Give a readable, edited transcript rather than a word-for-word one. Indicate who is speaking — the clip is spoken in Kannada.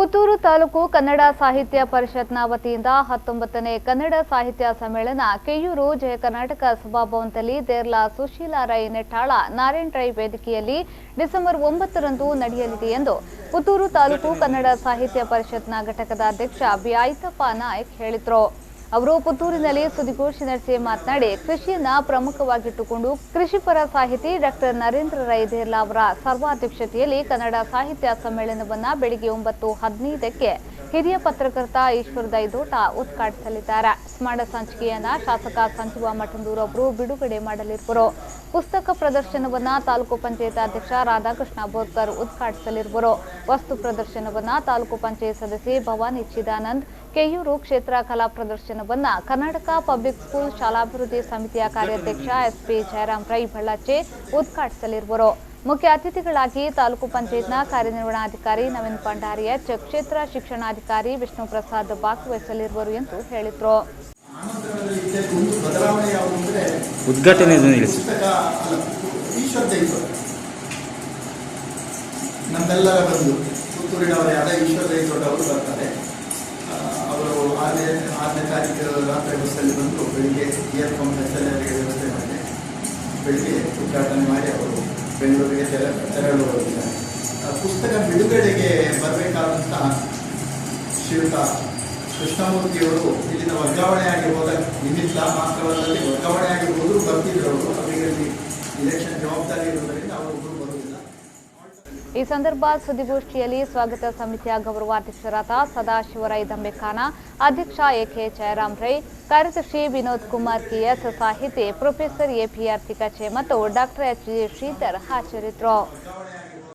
Speaker 1: ಪುತ್ತೂರು ತಾಲೂಕು ಕನ್ನಡ ಸಾಹಿತ್ಯ ಪರಿಷತ್ನ ವತಿಯಿಂದ 19ನೇ ಕನ್ನಡ ಸಾಹಿತ್ಯ ಸಮ್ಮೇಳನ ಕೆಯೂರು ಜಯ ಕರ್ನಾಟಕ ಸಭಾಭವನದಲ್ಲಿ ದೇರ್ಲಾ ಸುಶೀಲಾ ರೈ ನೆಟ್ಟಾಳ ನಾರಾಯಣ ರೈ ವೇದಿಕೆಯಲ್ಲಿ ಡಿಸೆಂಬರ್ 9ರಂದು ನಡೆಯಲಿದೆ ಎಂದು ಪುತ್ತೂರು ತಾಲೂಕು ಕನ್ನಡ ಸಾಹಿತ್ಯ ಪರಿಷತ್ನ ಘಟಕದ ಅಧ್ಯಕ್ಷ ಬಿ ಐತಪ್ಪ ನಾಯ್ಕ್ ಹೇಳಿದರು। ಅವರು ಪುತ್ತೂರಿನಲ್ಲಿ ಸುದ್ದಿಗೋಷ್ಠಿ ನಡೆಸಿ ಮಾತನಾಡಿ ಕೃಷಿಯನ್ನ ಪ್ರಮುಖವಾಗಿಟ್ಟುಕೊಂಡು ಕೃಷಿಪರ ಸಾಹಿತಿ ಡಾಕ್ಟರ್ ನರೇಂದ್ರ ರೈ ದೇರ್ಲಾ ಅವರ ಸರ್ವಾಧ್ಯಕ್ಷತೆಯಲ್ಲಿ ಕನ್ನಡ ಸಾಹಿತ್ಯ ಸಮ್ಮೇಳನವನ್ನು ಬೆಳಿಗ್ಗೆ 9:15ಕ್ಕೆ ಹಿರಿಯ ಪತ್ರಕರ್ತ ಈಶ್ವರ ದೈದೋಟ ಉದ್ಘಾಟಿಸಲಿದ್ದಾರೆ। ಸ್ಮರಣ ಸಂಚಿಕೆಯನ್ನ ಶಾಸಕ ಸಂಜೀವ ಮಠಂದೂರು ಅವರು ಬಿಡುಗಡೆ ಮಾಡಲಿರುವರು। ಪುಸ್ತಕ ಪ್ರದರ್ಶನವನ್ನ ತಾಲೂಕು ಪಂಚಾಯತ್ ಅಧ್ಯಕ್ಷ ರಾಧಾಕೃಷ್ಣ ಬೋರ್ಕರ್ ಉದ್ಘಾಟಿಸಲಿರುವರು। ವಸ್ತು ಪ್ರದರ್ಶನವನ್ನ ತಾಲೂಕು ಪಂಚಾಯತ್ ಸದಸ್ಯೆ ಭವಾನಿ ಚಿದಾನಂದ್, ಕೆಯೂರು ಕ್ಷೇತ್ರ ಕಲಾ ಪ್ರದರ್ಶನವನ್ನ ಕರ್ನಾಟಕ ಪಬ್ಲಿಕ್ ಸ್ಕೂಲ್ ಶಾಲಾಭಿವೃದ್ಧಿ ಸಮಿತಿಯ ಕಾರ್ಯಾಧ್ಯಕ್ಷ ಎಸ್ಪಿ ಜಯರಾಮ್ ರೈ ಬಳ್ಳಾಚೆ ಉದ್ಘಾಟಿಸಲಿರುವರು। ಮುಖ್ಯ ಅತಿಥಿಗಳಾಗಿ ತಾಲೂಕು ಪಂಚಾಯತ್ನ ಕಾರ್ಯನಿರ್ವಹಣಾಧಿಕಾರಿ ನವೀನ್ ಪಂಡಾರಿಯಚ್, ಕ್ಷೇತ್ರ ಶಿಕ್ಷಣಾಧಿಕಾರಿ ವಿಷ್ಣು ಪ್ರಸಾದ್ ಭಾಗವಹಿಸಲಿರುವರು ಎಂದು ಹೇಳಿದರು।
Speaker 2: ಉದ್ಘಾಟನೆ
Speaker 3: ನಮ್ಮೆಲ್ಲರ ಬಂದು ಪುತ್ತೂರಿನವರೇ ಆದ ಈಶ್ವರ ದೈದೋಟ ಅವರು ಬರ್ತಾರೆ। ಅವರು 6ನೇ ತಾರೀಕು ರಾತ್ರಿ ಬಸ್ಸಲ್ಲಿ ಬಂದು ಬೆಳಿಗ್ಗೆ ಇಯರ್ ಫೋನ್ ಅವರಿಗೆ ವ್ಯವಸ್ಥೆ ಮಾಡಿ ಬೆಳಿಗ್ಗೆ ಉದ್ಘಾಟನೆ ಮಾಡಿ ಅವರು ಬೆಂಗಳೂರಿಗೆ ತೆರಳುತ್ತಿದ್ದಾರೆ। ಪುಸ್ತಕ ಬಿಡುಗಡೆಗೆ ಬರಬೇಕಾದಂತಹ ಶ್ರೀಯುತ ಕೃಷ್ಣಮೂರ್ತಿಯವರು ಇಲ್ಲಿನ ವರ್ಗಾವಣೆಯಾಗಿ ಹೋದ ನಿಮಿತ್ತ ಮಾತ್ರವಲ್ಲದೆ ವರ್ಗಾವಣೆಯಾಗಿ ಹೋದರೂ ಬರ್ತಿದ್ರು ಅವರು, ಅವರಿಗೆ ಇಲೆಕ್ಷನ್ ಜವಾಬ್ದಾರಿ ಇರುವುದರಿಂದ ಅವರೊಬ್ಬರು ಬರುವುದಿಲ್ಲ।
Speaker 1: ಈ ಸಂದರ್ಭ ಸುದ್ದಿಗೋಷ್ಠಿಯಲ್ಲಿ ಸ್ವಾಗತ ಸಮಿತಿಯ ಗೌರವಾಧ್ಯಕ್ಷರಾದ ಸದಾಶಿವರೈ ದಂಬೆಖಾನ, ಅಧ್ಯಕ್ಷ ಎಕೆ ಜಯರಾಮ್ ರೈ, ಕಾರ್ಯದರ್ಶಿ ವಿನೋದ್ ಕುಮಾರ್ ಕೆಎಸ್, ಸಾಹಿತಿ ಪ್ರೊಫೆಸರ್ ಎಪಿ ಆರ್ತಿಕಚೆ ಮತ್ತು ಡಾಕ್ಟರ್ ಎಚ್ ಜಿ ಶ್ರೀಧರ್ ಹಾಜರಿದ್ದರು।